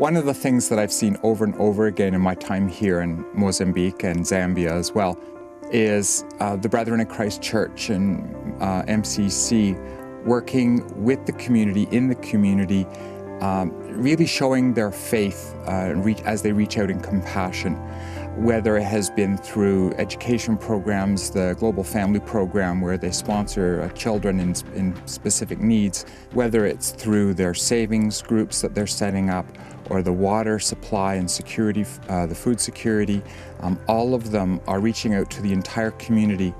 One of the things that I've seen over and over again in my time here in Mozambique and Zambia as well is the Brethren in Christ Church and MCC working with the community, in the community, really showing their faith as they reach out in compassion, whether it has been through education programs, the Global Family Program where they sponsor children in specific needs, whether it's through their savings groups that they're setting up, or the water supply and security, the food security. All of them are reaching out to the entire community.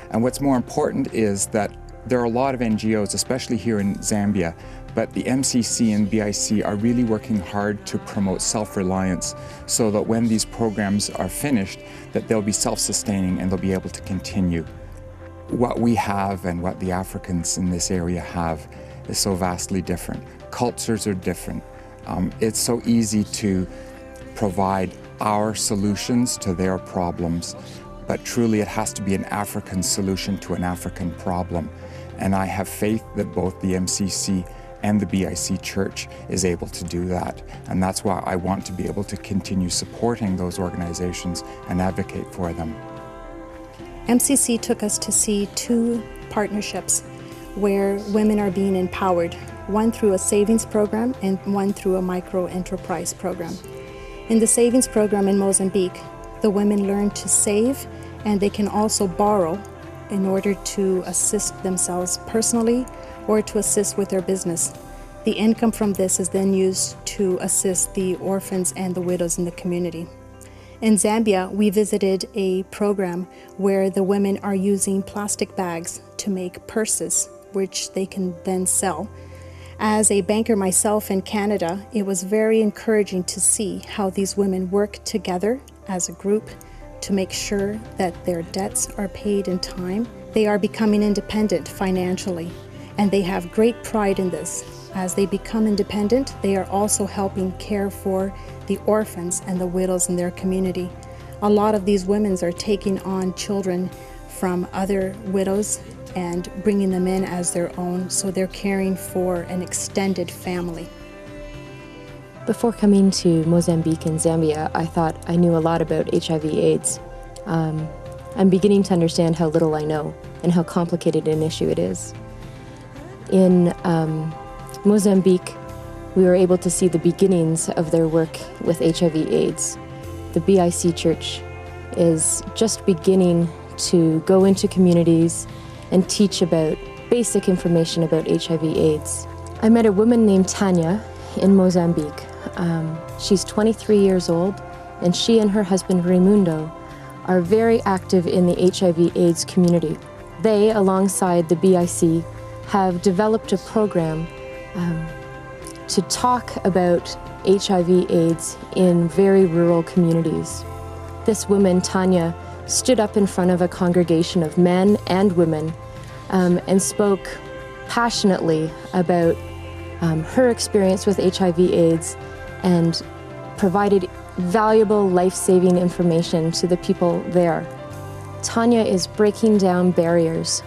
And what's more important is that there are a lot of NGOs, especially here in Zambia, but the MCC and BIC are really working hard to promote self-reliance so that when these programs are finished, that they'll be self-sustaining and they'll be able to continue. What we have and what the Africans in this area have is so vastly different. Cultures are different. It's so easy to provide our solutions to their problems, but truly it has to be an African solution to an African problem. And I have faith that both the MCC and the BIC Church is able to do that. And that's why I want to be able to continue supporting those organizations and advocate for them. MCC took us to see 2 partnerships where women are being empowered, one through a savings program and one through a micro-enterprise program. In the savings program in Mozambique, the women learn to save and they can also borrow in order to assist themselves personally or to assist with their business. The income from this is then used to assist the orphans and the widows in the community. In Zambia, we visited a program where the women are using plastic bags to make purses, which they can then sell. As a banker myself in Canada, it was very encouraging to see how these women work together as a group to make sure that their debts are paid in time. They are becoming independent financially, and they have great pride in this. As they become independent, they are also helping care for the orphans and the widows in their community. A lot of these women are taking on children from other widows and bringing them in as their own, so they're caring for an extended family. Before coming to Mozambique and Zambia, I thought I knew a lot about HIV/AIDS. I'm beginning to understand how little I know and how complicated an issue it is. In Mozambique, we were able to see the beginnings of their work with HIV/AIDS. The BIC Church is just beginning to go into communities and teach about basic information about HIV/AIDS. I met a woman named Tanya in Mozambique. She's 23 years old, and she and her husband Raimundo are very active in the HIV/AIDS community. They, alongside the BIC, have developed a program to talk about HIV/AIDS in very rural communities. This woman, Tanya, stood up in front of a congregation of men and women and spoke passionately about her experience with HIV/AIDS and provided valuable life-saving information to the people there. Tanya is breaking down barriers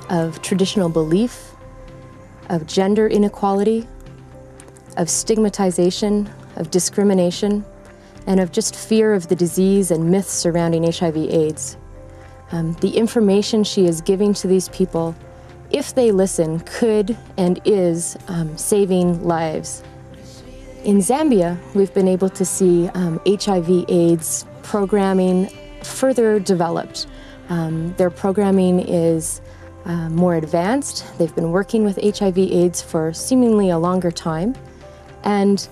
of traditional belief, of gender inequality, of stigmatization, of discrimination, and of just fear of the disease and myths surrounding HIV/AIDS. The information she is giving to these people, if they listen, could and is saving lives. In Zambia, we've been able to see HIV/AIDS programming further developed. Their programming is more advanced. They've been working with HIV/AIDS for seemingly a longer time, and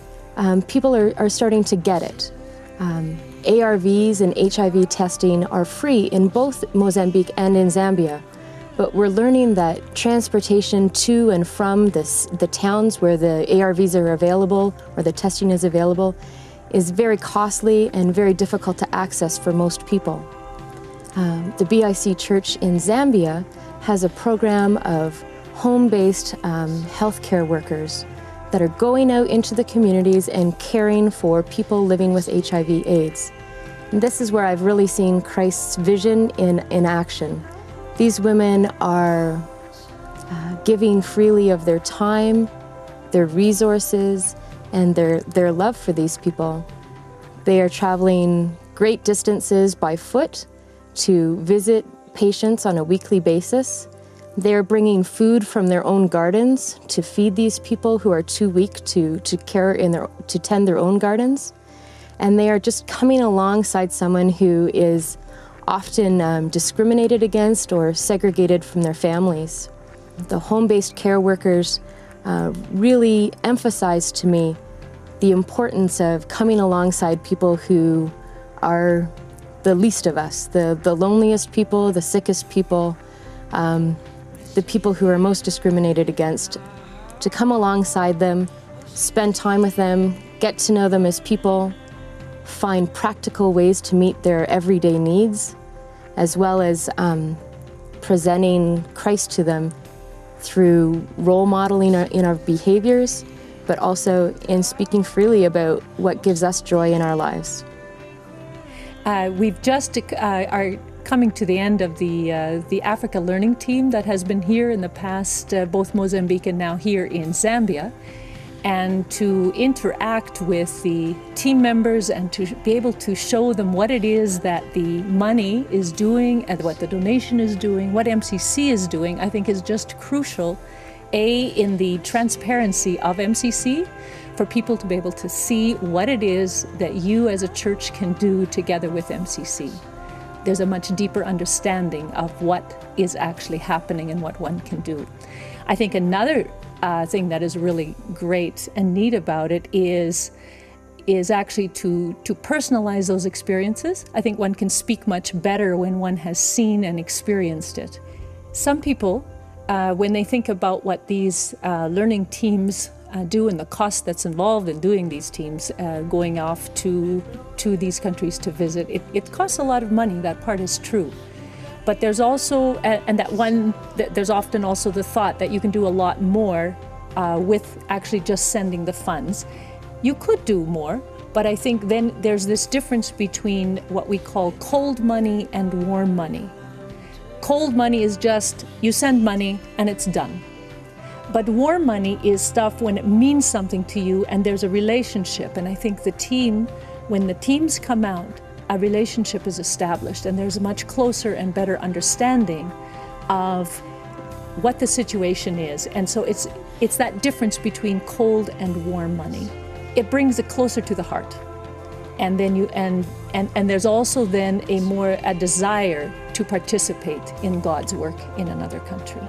people are starting to get it. ARVs and HIV testing are free in both Mozambique and in Zambia, but we're learning that transportation to and from the towns where the ARVs are available or the testing is available is very costly and very difficult to access for most people. The BIC Church in Zambia has a program of home-based healthcare workers that are going out into the communities and caring for people living with HIV/AIDS. And this is where I've really seen Christ's vision in action. These women are giving freely of their time, their resources, and their love for these people. They are traveling great distances by foot to visit patients on a weekly basis. They are bringing food from their own gardens to feed these people who are too weak to tend their own gardens. And they are just coming alongside someone who is often discriminated against or segregated from their families. The home-based care workers really emphasized to me the importance of coming alongside people who are the least of us, the loneliest people, the sickest people, the people who are most discriminated against, to come alongside them, spend time with them, get to know them as people, find practical ways to meet their everyday needs, as well as presenting Christ to them through role modeling in our behaviors, but also in speaking freely about what gives us joy in our lives. We've just are coming to the end of the Africa Learning Team that has been here in the past, both Mozambique and now here in Zambia. And to interact with the team members and to be able to show them what it is that the money is doing and what the donation is doing, what MCC is doing, I think is just crucial, in the transparency of MCC, for people to be able to see what it is that you as a church can do together with MCC. There's a much deeper understanding of what is actually happening and what one can do. I think another thing that is really great and neat about it is actually to personalize those experiences. I think one can speak much better when one has seen and experienced it. Some people, when they think about what these learning teams do and the cost that's involved in doing these teams, going off to these countries to visit, it costs a lot of money. That part is true. But there's also, there's often also the thought that you can do a lot more with actually just sending the funds. You could do more, but I think then there's this difference between what we call cold money and warm money. Cold money is just, you send money and it's done. But warm money is stuff when it means something to you and there's a relationship. And I think the team, when the teams come out, a relationship is established and there's a much closer and better understanding of what the situation is. And so it's that difference between cold and warm money. It brings it closer to the heart. And then and there's also then a desire to participate in God's work in another country.